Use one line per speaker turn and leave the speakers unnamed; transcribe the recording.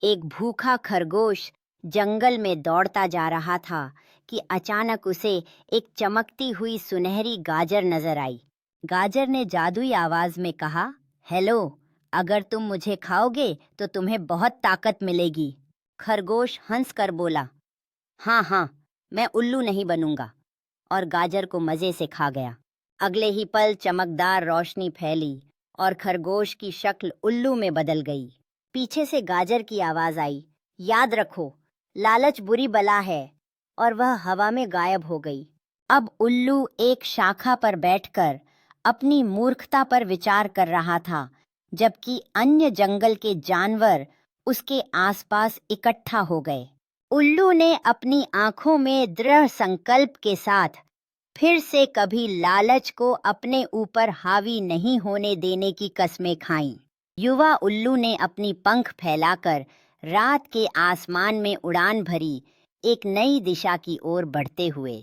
एक भूखा खरगोश जंगल में दौड़ता जा रहा था कि अचानक उसे एक चमकती हुई सुनहरी गाजर नजर आई। गाजर ने जादुई आवाज में कहा, हेलो, अगर तुम मुझे खाओगे तो तुम्हें बहुत ताकत मिलेगी। खरगोश हंस कर बोला, हाँ हाँ, मैं उल्लू नहीं बनूंगा, और गाजर को मजे से खा गया। अगले ही पल चमकदार रोशनी फैली और खरगोश की शक्ल उल्लू में बदल गई। पीछे से गाजर की आवाज आई, याद रखो, लालच बुरी बला है, और वह हवा में गायब हो गई। अब उल्लू एक शाखा पर बैठकर अपनी मूर्खता पर विचार कर रहा था, जबकि अन्य जंगल के जानवर उसके आसपास इकट्ठा हो गए। उल्लू ने अपनी आंखों में दृढ़ संकल्प के साथ फिर से कभी लालच को अपने ऊपर हावी नहीं होने देने की कस्में खाईं। युवा उल्लू ने अपनी पंख फैलाकर रात के आसमान में उड़ान भरी, एक नई दिशा की ओर बढ़ते हुए।